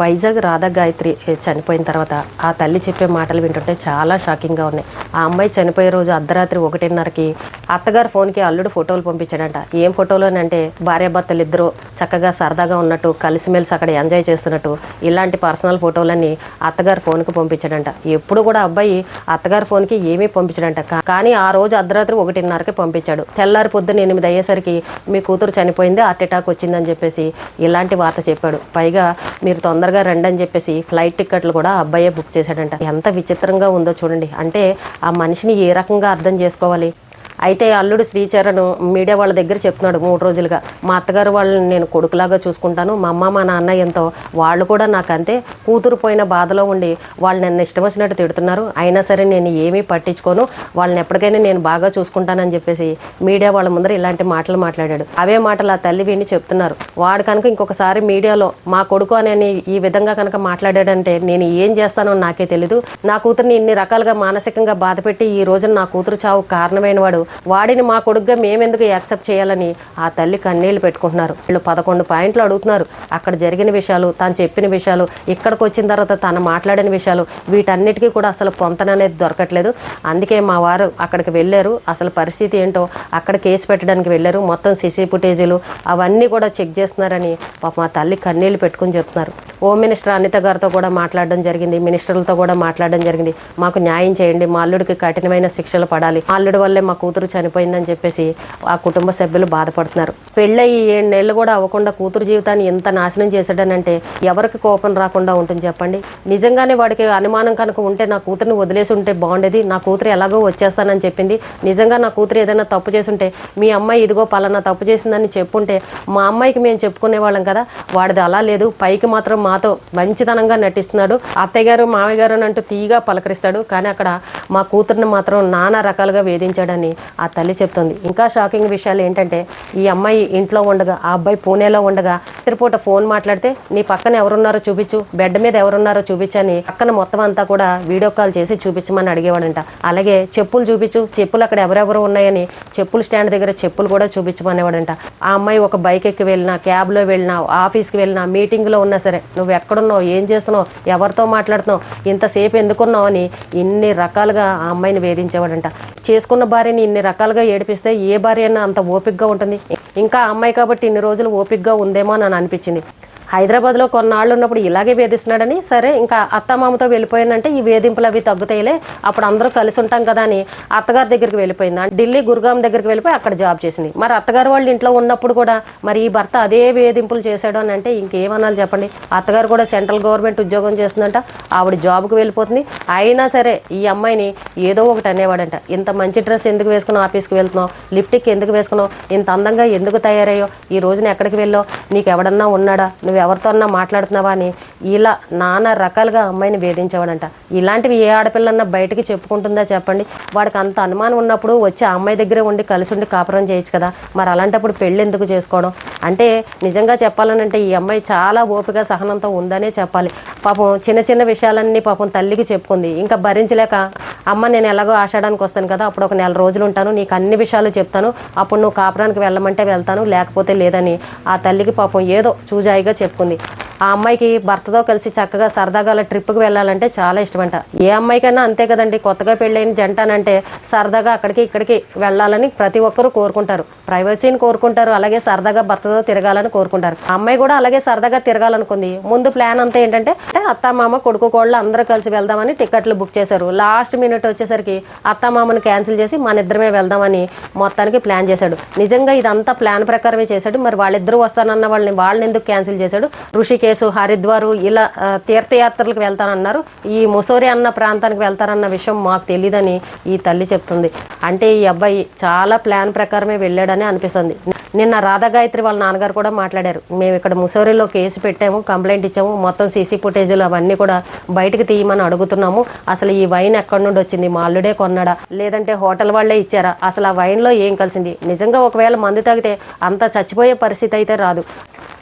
వైజాగ్ రాధా గాయత్రి చనిపోయిన తర్వాత ఆ తల్లి చెప్పే మాటలు వింటుంటే చాలా షాకింగ్గా ఉన్నాయి. ఆ అమ్మాయి చనిపోయే రోజు అర్ధరాత్రి 1:30కి అత్తగారు ఫోన్కి అల్లుడు ఫోటోలు పంపించాడంట. ఏం ఫోటోలు అంటే భార్యాభర్తలు ఇద్దరు చక్కగా సరదాగా ఉన్నట్టు, కలిసిమెలిసి అక్కడ ఎంజాయ్ చేస్తున్నట్టు ఇలాంటి పర్సనల్ ఫోటోలన్నీ అత్తగారు ఫోన్కి పంపించాడంట. ఎప్పుడు కూడా అబ్బాయి అత్తగారి ఫోన్కి ఏమీ పంపించాడంట. కానీ ఆ రోజు అర్ధరాత్రి 1:30కి పంపించాడు. తెల్లారి పొద్దున్న 8 అయ్యేసరికి మీ కూతురు చనిపోయింది, హార్ట్ అటాక్ వచ్చిందని చెప్పేసి ఇలాంటి వార్త చెప్పాడు. పైగా మీరు తొందరగా రండి అని చెప్పేసి ఫ్లైట్ టికెట్లు కూడా అబ్బాయే బుక్ చేశాడంట. ఎంత విచిత్రంగా ఉందో చూడండి. అంటే ఆ మనిషిని ఏ రకంగా అర్థం చేసుకోవాలి. అయితే అల్లుడు శ్రీచరణ్ మీడియా వాళ్ళ దగ్గర చెప్తున్నాడు 3 రోజులుగా, మా అత్తగారు వాళ్ళని నేను కొడుకులాగా చూసుకుంటాను, మా అమ్మ మా నాన్న ఎంతో, వాళ్ళు కూడా నాకు అంతే, కూతురు పోయిన బాధలో ఉండి వాళ్ళు నన్ను ఇష్టం వచ్చినట్టు తిడుతున్నారు, అయినా సరే నేను ఏమీ పట్టించుకోను, వాళ్ళని ఎప్పటికైనా నేను బాగా చూసుకుంటానని చెప్పేసి మీడియా వాళ్ళ ముందర ఇలాంటి మాటలు మాట్లాడాడు. అవే మాటలు ఆ తల్లి విని చెప్తున్నారు. వాడు కనుక ఇంకొకసారి మీడియాలో మా కొడుకు అని ఈ విధంగా కనుక మాట్లాడాడంటే నేను ఏం చేస్తానో నాకే తెలీదు, నా కూతురిని ఇన్ని రకాలుగా మానసికంగా బాధపెట్టి ఈ రోజున నా కూతురు చావు కారణమైన వాడిని మా కొడుకుగా మేమెందుకు యాక్సెప్ట్ చేయాలని ఆ తల్లి కన్నీళ్లు పెట్టుకుంటున్నారు. వీళ్ళు 11 పాయింట్లు అడుగుతున్నారు. అక్కడ జరిగిన విషయాలు, తాను చెప్పిన విషయాలు, ఇక్కడికి వచ్చిన తర్వాత తను మాట్లాడిన విషయాలు, వీటన్నిటికీ కూడా అసలు పొంతన అనేది దొరకట్లేదు. అందుకే మా వారు అక్కడికి వెళ్ళారు. అసలు పరిస్థితి ఏంటో అక్కడ కేసు పెట్టడానికి వెళ్ళారు. మొత్తం సీసీ ఫుటేజీలు అవన్నీ కూడా చెక్ చేస్తున్నారని మా తల్లి కన్నీళ్లు పెట్టుకుని చెప్తున్నారు. హోమ్ మినిస్టర్ అనిత గారితో కూడా మాట్లాడడం జరిగింది, మినిస్టర్లతో కూడా మాట్లాడడం జరిగింది. మాకు న్యాయం చేయండి, మా అల్లుడికి కఠినమైన శిక్షలు పడాలి, మా అల్లుడి వల్లే మా కూతురు చనిపోయిందని చెప్పేసి ఆ కుటుంబ సభ్యులు బాధపడుతున్నారు. పెళ్ళయి 7 నెలలు కూడా అవ్వకుండా కూతురు జీవితాన్ని ఎంత నాశనం చేశాడనంటే ఎవరికి కోపం రాకుండా ఉంటుంది చెప్పండి. నిజంగానే వాడికి అనుమానం కనుక ఉంటే నా కూతురిని వదిలేసి ఉంటే బాగుండేది, నా కూతురు ఎలాగో వచ్చేస్తానని చెప్పింది, నిజంగా నా కూతురు ఏదైనా తప్పు చేసుంటే మీ అమ్మాయి ఇదిగో పలానా తప్పు చేసిందని చెప్పుంటే మా అమ్మాయికి మేము చెప్పుకునే వాళ్ళం కదా, వాడిది అలా లేదు, పైకి మాత్రం మాతో మంచితనంగా నటిస్తున్నాడు, అత్తయ్య గారు మామయ్య గారు అని అంటూ తీగా పలకరిస్తాడు, కానీ అక్కడ మా కూతురిని మాత్రం నానా రకాలుగా వేధించాడని ఆ తల్లి చెప్తుంది. ఇంకా షాకింగ్ విషయాలు ఏంటంటే ఈ అమ్మాయి ఇంట్లో ఉండగా, ఆ అబ్బాయి పూణేలో ఉండగా తిరుపూట ఫోన్ మాట్లాడితే నీ పక్కన ఎవరున్నారో చూపించు, బెడ్ మీద ఎవరున్నారో చూపించని పక్కన మొత్తం అంతా కూడా వీడియో కాల్ చేసి చూపించమని అడిగేవాడంట. అలాగే చెప్పులు చూపించు, చెప్పులు అక్కడ ఎవరెవరు ఉన్నాయని చెప్పులు స్టాండ్ దగ్గర చెప్పులు కూడా చూపించమనేవాడంట. ఆ అమ్మాయి ఒక బైక్ ఎక్కి వెళ్ళినా, క్యాబ్లో వెళ్ళినా, ఆఫీస్కి వెళ్ళినా, మీటింగ్లో ఉన్నా సరే నువ్వు ఎక్కడున్నావు, ఏం చేస్తున్నావు, ఎవరితో మాట్లాడుతున్నావు, ఇంతసేపు ఎందుకున్నావు అని ఇన్ని రకాలుగా ఆ అమ్మాయిని వేధించేవాడంట. చేసుకున్న భార్యని ఇన్ని రకాలుగా ఏడిపిస్తే ఏ భార్య అయినా అంత ఓపికగా ఉంటుంది. ఇంకా అమ్మాయి కాబట్టి ఇన్ని రోజులు ఓపికగా ఉందేమో అని అనిపించింది. హైదరాబాద్లో కొన్నాళ్ళు ఉన్నప్పుడు ఇలాగే వేధిస్తున్నాడని, సరే ఇంకా అత్తమామతో వెళ్ళిపోయానంటే ఈ వేధింపులు అవి తగ్గుతాయిలే, అప్పుడు అందరూ కలిసి ఉంటాం కదా అని అత్తగారి దగ్గరికి వెళ్ళిపోయింది. ఢిల్లీ గురుగాం దగ్గరికి వెళ్ళిపోయి అక్కడ జాబ్ చేసింది. మరి అత్తగారు వాళ్ళు ఇంట్లో ఉన్నప్పుడు కూడా మరి ఈ భర్త అదే వేధింపులు చేశాడు అని అంటే ఇంకేమనాలి చెప్పండి. అత్తగారు కూడా సెంట్రల్ గవర్నమెంట్ ఉద్యోగం చేస్తుందంట, ఆవిడ జాబ్కి వెళ్ళిపోతుంది, అయినా సరే ఈ అమ్మాయిని ఏదో ఒకటి అనేవాడంట. ఇంత మంచి డ్రెస్ ఎందుకు వేసుకున్నావు, ఆఫీస్కి వెళ్తున్నావు, లిప్టిక్ ఎందుకు వేసుకున్నావు, ఇంత అందంగా ఎందుకు తయారయ్యో, ఈ రోజున ఎక్కడికి వెళ్ళావు, నీకు ఎవడన్నా ఉన్నాడా, నువ్వు ఎవరితో అన్నా మాట్లాడుతున్నావా అని ఇలా నానా రకాలుగా అమ్మాయిని వేధించేవాడంట. ఇలాంటివి ఏ ఆడపిల్లన్నా బయటికి చెప్పుకుంటుందా చెప్పండి. వాడికి అంత అనుమానం ఉన్నప్పుడు వచ్చి ఆ అమ్మాయి దగ్గరే ఉండి కలిసి ఉండి కాపురం చేయొచ్చు కదా, మరి అలాంటప్పుడు పెళ్ళి ఎందుకు చేసుకోవడం. అంటే నిజంగా చెప్పాలనంటే ఈ అమ్మాయి చాలా ఓపిక సహనంతో ఉందనే చెప్పాలి. పాపం చిన్న చిన్న విషయాలన్నీ పాపం తల్లికి చెప్పుకుంది. ఇంకా భరించలేక అమ్మ నేను ఎలాగో ఆషాఢానికి వస్తాను కదా, అప్పుడు ఒక 4 రోజులు ఉంటాను, నీకు అన్ని విషయాలు చెప్తాను, అప్పుడు నువ్వు కాపురానికి వెళ్ళమంటే వెళ్తాను, లేకపోతే లేదని ఆ తల్లికి పాపం ఏదో చూజాయిగా చెప్పుకుంది. ఆ అమ్మాయికి భర్తతో కలిసి చక్కగా సరదాగా అలా ట్రిప్కి వెళ్ళాలంటే చాలా ఇష్టమంట. ఏ అమ్మాయికైనా అంతే కదండి, కొత్తగా పెళ్ళైన జంటనంటే సరదాగా అక్కడికి ఇక్కడికి వెళ్ళాలని ప్రతి ఒక్కరూ కోరుకుంటారు, ప్రైవసీని కోరుకుంటారు, అలాగే సరదాగా భర్తతో తిరగాలని కోరుకుంటారు. ఆ అమ్మాయి కూడా అలాగే సరదాగా తిరగాలనుకుంది. ముందు ప్లాన్ అంతా ఏంటంటే అత్తామామ కొడుకు కోళ్ళు అందరూ కలిసి వెళ్దామని టికెట్లు బుక్ చేశారు. లాస్ట్ మినిట్ వచ్చేసరికి అత్తామామని క్యాన్సిల్ చేసి మన ఇద్దరమే వెళ్దామని మొత్తానికి ప్లాన్ చేశాడు. నిజంగా ఇదంతా ప్లాన్ ప్రకారమే చేశాడు. మరి వాళ్ళిద్దరూ వస్తానన్న వాళ్ళని ఎందుకు క్యాన్సిల్ చేశాడు. ఋషికేశ్, హరిద్వారు ఇలా తీర్థయాత్రలకు వెళ్తానన్నారు, ఈ ముసోరి అన్న ప్రాంతానికి వెళ్తారన్న విషయం మాకు తెలియదని ఈ తల్లి చెప్తుంది. అంటే ఈ అబ్బాయి చాలా ప్లాన్ ప్రకారమే వెళ్ళాడని అనిపిస్తుంది. నిన్న రాధా గాయత్రి వాళ్ళ నాన్నగారు కూడా మాట్లాడారు, మేము ఇక్కడ ముసోరిలో కేసు పెట్టాము, కంప్లైంట్ ఇచ్చాము, మొత్తం సీసీ ఫుటేజీలు అవన్నీ కూడా బయటకు తీయమని అడుగుతున్నాము, అసలు ఈ వైన్ ఎక్కడి నుండి వచ్చింది, మా అల్లుడే కొన్నాడా లేదంటే హోటల్ వాళ్ళే ఇచ్చారా, అసలు ఆ వైన్లో ఏం కలిసింది, నిజంగా ఒకవేళ మందు తాగితే అంత చచ్చిపోయే పరిస్థితి అయితే రాదు.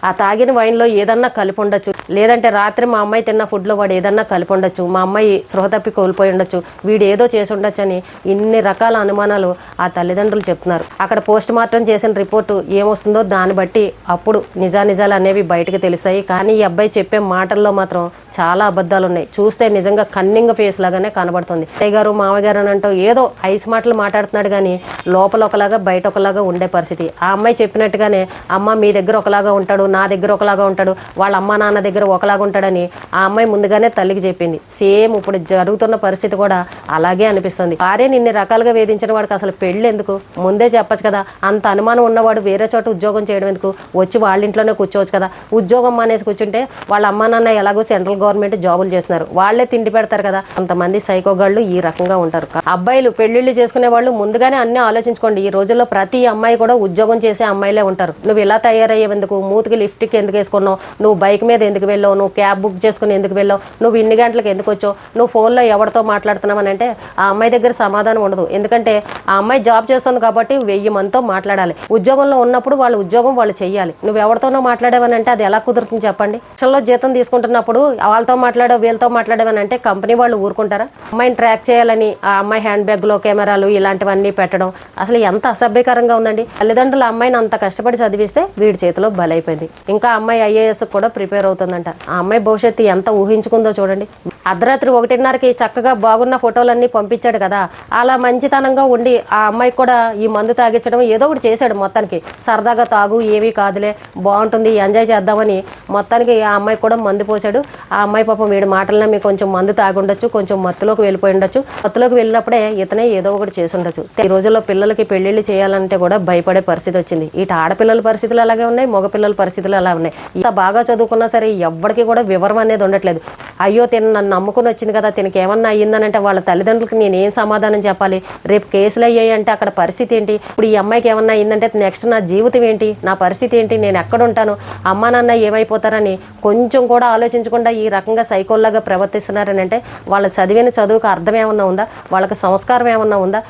ఆ తాగిన వైన్లో ఏదన్నా కలిపి ఉండొచ్చు, లేదంటే రాత్రి మా అమ్మాయి తిన్న ఫుడ్లో వాడు ఏదన్నా కలిపి ఉండొచ్చు, మా అమ్మాయి స్పృహ తప్పి కోల్పోయి ఉండొచ్చు, వీడు ఏదో చేసి ఉండొచ్చు అని ఇన్ని రకాల అనుమానాలు ఆ తల్లిదండ్రులు చెప్తున్నారు. అక్కడ పోస్ట్ మార్టం చేసిన రిపోర్టు ఏమొస్తుందో దాన్ని బట్టి అప్పుడు నిజానిజాలు అనేవి బయటకు తెలుస్తాయి. కానీ ఈ అబ్బాయి చెప్పే మాటల్లో మాత్రం చాలా అబద్ధాలు ఉన్నాయి. చూస్తే నిజంగా కన్నింగ్ ఫేస్ లాగానే కనబడుతుంది. అత్తయ్య గారు మామయ్య గారు అని అంటూ ఏదో ఐస్ మాటలు మాట్లాడుతున్నాడు కానీ లోపల ఒకలాగా బయట ఒకలాగా ఉండే పరిస్థితి. ఆ అమ్మాయి చెప్పినట్టుగానే అమ్మ మీ దగ్గర ఒకలాగా ఉంటాడు, నా దగ్గర ఒకలాగా ఉంటాడు, వాళ్ళ అమ్మ నాన్న దగ్గర ఒకలాగా ఉంటాడని ఆ అమ్మాయి ముందుగానే తల్లికి చెప్పింది. సేమ్ ఇప్పుడు జరుగుతున్న పరిస్థితి కూడా అలాగే అనిపిస్తుంది. భార్యని ఇన్ని రకాలుగా వేధించిన వాడికి అసలు పెళ్లి ఎందుకు, ముందే చెప్పచ్చు కదా. అంత అనుమానం ఉన్నవాడు వేరే చోట ఉద్యోగం చేయడం ఎందుకు, వచ్చి వాళ్ళ ఇంట్లోనే కూర్చోవచ్చు కదా. ఉద్యోగం మానేసి కూర్చుంటే వాళ్ళ అమ్మ నాన్న ఎలాగో సెంట్రల్ గవర్నమెంట్ జాబులు చేస్తున్నారు, వాళ్లే తిండి పెడతారు కదా. కొంతమంది సైకోగాళ్ళు ఈ రకంగా ఉంటారు. అబ్బాయిలు పెళ్లిళ్ళు చేసుకునే వాళ్ళు ముందుగానే అన్ని ఆలోచించుకోండి. ఈ రోజుల్లో ప్రతి అమ్మాయి కూడా ఉద్యోగం చేసే అమ్మాయిలే ఉంటారు. నువ్వు ఇలా తయారయ్యేందుకు, మూతికి లిఫ్ట్కి ఎందుకు వేసుకున్నావు, నువ్వు బైక్ మీద ఎందుకు వెళ్ళావు, నువ్వు క్యాబ్ బుక్ చేసుకుని ఎందుకు వెళ్ళావు, నువ్వు ఇన్ని గంటలకు ఎందుకు వచ్చావు, నువ్వు ఫోన్లో ఎవరితో మాట్లాడుతున్నావు అని అంటే ఆ అమ్మాయి దగ్గర సమాధానం ఉండదు. ఎందుకంటే ఆ అమ్మాయి జాబ్ చేస్తుంది కాబట్టి 1000 మందితో మాట్లాడాలి. ఉద్యోగంలో ఉన్నప్పుడు వాళ్ళ ఉద్యోగం వాళ్ళు చెయ్యాలి. నువ్వు ఎవరితోనో మాట్లాడేవని అంటే అది ఎలా కుదురుతుంది చెప్పండి. లక్షల్లో జీతం తీసుకుంటున్నప్పుడు వాళ్ళతో మాట్లాడావు వీళ్ళతో మాట్లాడేవని అంటే కంపెనీ వాళ్ళు ఊరుకుంటారా? అమ్మాయిని ట్రాక్ చేయాలని ఆ అమ్మాయి హ్యాండ్ బ్యాగ్లో కెమెరాలు ఇలాంటివన్నీ పెట్టడం అసలు ఎంత అసభ్యకరంగా ఉందండి. తల్లిదండ్రులు ఆ అమ్మాయిని అంత కష్టపడి చదివిస్తే వీడి చేతిలో బలైపోయింది. ఇంకా అమ్మాయి IAS కూడా ప్రిపేర్ అవుతుందంట. ఆ అమ్మాయి భవిష్యత్తు ఎంత ఊహించుకుందో చూడండి. అర్ధరాత్రి 1:30కి చక్కగా బాగున్న ఫోటోలన్నీ పంపించాడు కదా, అలా మంచితనంగా ఉండి ఆ అమ్మాయికి కూడా ఈ మందు తాగించడం ఏదో ఒకటి చేశాడు. మొత్తానికి సరదాగా తాగు ఏమీ కాదులే బాగుంటుంది ఎంజాయ్ చేద్దామని మొత్తానికి ఆ అమ్మాయికి కూడా మందు పోసాడు. ఆ అమ్మాయి పాపం వీడి మాటలనే మీకు కొంచెం మందు తాగి ఉండొచ్చు, కొంచెం మత్తులోకి వెళ్ళిపోయి ఉండొచ్చు. మత్తులోకి వెళ్ళినప్పుడే ఇతనే ఏదో ఒకటి చేసి ఉండొచ్చు. ఈ రోజుల్లో పిల్లలకి పెళ్లిళ్ళు చేయాలంటే కూడా భయపడే పరిస్థితి వచ్చింది. ఇటు ఆడపిల్లల పరిస్థితులు అలాగే ఉన్నాయి, మగపిల్లల పరిస్థితులు అలా ఉన్నాయి. ఇంత బాగా చదువుకున్నా సరే ఎవ్వడికి కూడా వివరం అనేది ఉండట్లేదు. అయ్యో తిను నన్ను నమ్ముకుని వచ్చింది కదా, తినకి ఏమన్నా అయ్యిందనంటే వాళ్ళ తల్లిదండ్రులకి నేను ఏం సమాధానం చెప్పాలి, రేపు కేసులు అయ్యాయి అంటే అక్కడ పరిస్థితి ఏంటి, ఇప్పుడు ఈ అమ్మాయికి ఏమన్నా అయ్యిందంటే నెక్స్ట్ నా జీవితం ఏంటి, నా పరిస్థితి ఏంటి, నేను ఎక్కడ ఉంటాను, అమ్మా నాన్న ఏమైపోతారని కొంచెం కూడా ఆలోచించకుండా ఈ రకంగా సైకోల్లాగా ప్రవర్తిస్తున్నారని అంటే వాళ్ళ చదివిన చదువుకు అర్థం ఏమన్నా ఉందా, వాళ్ళకి సంస్కారం ఏమన్నా ఉందా?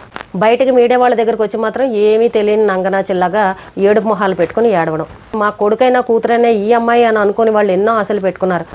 బయటకు మీడియా వాళ్ళ దగ్గరకు వచ్చి మాత్రం ఏమీ తెలియని నంగనాచిల్లాగా ఏడుపు మొహాలు పెట్టుకుని ఏడవడం. మా కొడుకైనా కూతురైనా ఈ అమ్మాయి అని అనుకుని వాళ్ళు ఎన్నో ఆశలు పెట్టుకున్నారు.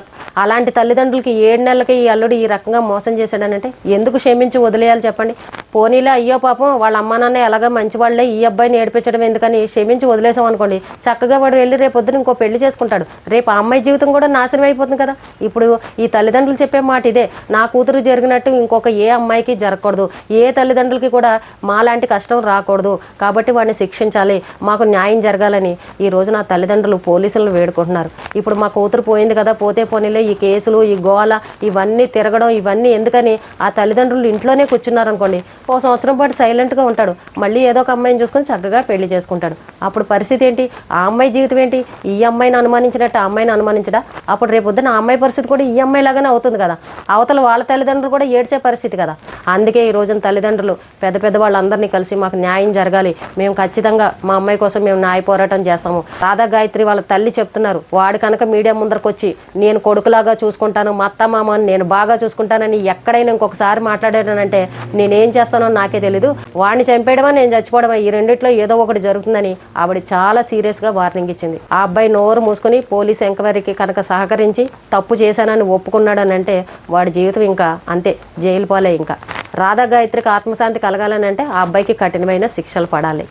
అలాంటి తల్లిదండ్రులకి 7 నెలలకి ఈ అల్లుడు ఈ రకంగా మోసం చేశాడనంటే ఎందుకు క్షమించి వదిలేయాలి చెప్పండి? పోనీలే అయ్యో పాపం వాళ్ళ అమ్మా నాన్న ఎలాగా మంచి వాళ్ళే ఈ అబ్బాయిని ఏడిపించడం ఎందుకని క్షమించి వదిలేసాం అనుకోండి, చక్కగా వాడు వెళ్ళి రేపొద్దున ఇంకో పెళ్లి చేసుకుంటాడు. రేపు ఆ అమ్మాయి జీవితం కూడా నాశనం అయిపోతుంది కదా. ఇప్పుడు ఈ తల్లిదండ్రులు చెప్పే మాట ఇదే, నా కూతురు జరిగినట్టు ఇంకొక ఏ అమ్మాయికి జరగకూడదు, ఏ తల్లిదండ్రులకి కూడా మాలాంటి కష్టం రాకూడదు, కాబట్టి వాడిని శిక్షించాలి, మాకు న్యాయం జరగాలని ఈ రోజు నా తల్లిదండ్రులు పోలీసులను వేడుకుంటున్నారు. ఇప్పుడు మా కూతురు పోయింది కదా, పోతే పోనీలే ఈ కేసులు ఈ గోల ఇవన్నీ తిరగడం ఇవన్నీ ఎందుకని ఆ తల్లిదండ్రులు ఇంట్లోనే కూర్చున్నారు అనుకోండి, 1 సంవత్సరం పాటు సైలెంట్గా ఉంటాడు, మళ్ళీ ఏదో ఒక అమ్మాయిని చూసుకొని చక్కగా పెళ్లి చేసుకుంటాడు. అప్పుడు పరిస్థితి ఏంటి? ఆ అమ్మాయి జీవితం ఏంటి? ఈ అమ్మాయిని అనుమానించినట్టు ఆ అమ్మాయిని అనుమానించడా? అప్పుడు రేపొద్దున ఆ అమ్మాయి పరిస్థితి కూడా ఈ అమ్మాయి లాగానే అవుతుంది కదా. అవతల వాళ్ళ తల్లిదండ్రులు కూడా ఏడ్చే పరిస్థితి కదా. అందుకే ఈ రోజున తల్లిదండ్రులు పెద్ద వాళ్ళందరినీ కలిసి మాకు న్యాయం జరగాలి, మేము ఖచ్చితంగా మా అమ్మాయి కోసం మేము న్యాయ పోరాటం చేస్తాము. రాధా గాయత్రి వాళ్ళ తల్లి చెప్తున్నారు, వాడు కనుక మీడియా ముందరకు వచ్చి నేను కొడుకులాగా చూసుకుంటాను, మా అత్త మామని నేను బాగా చూసుకుంటానని ఎక్కడైనా ఇంకొకసారి మాట్లాడానంటే నేనేం చేస్తానో నాకే తెలీదు, వాడిని చంపేయడమా నేను చచ్చిపోవడమా, ఈ రెండిట్లో ఏదో ఒకటి జరుగుతుందని ఆవిడ చాలా సీరియస్గా వార్నింగ్ ఇచ్చింది. ఆ అబ్బాయి నోరు మూసుకుని పోలీస్ ఎంక్వైరీకి కనుక సహకరించి తప్పు చేశానని ఒప్పుకున్నాడని అంటే వాడి జీవితం ఇంకా అంతే, జైలు పాలే. ఇంకా రాధా గాయత్రికి ఆత్మశాంతి కలగాలని అంటే ఆ అబ్బాయికి కఠినమైన శిక్షలు పడాలి.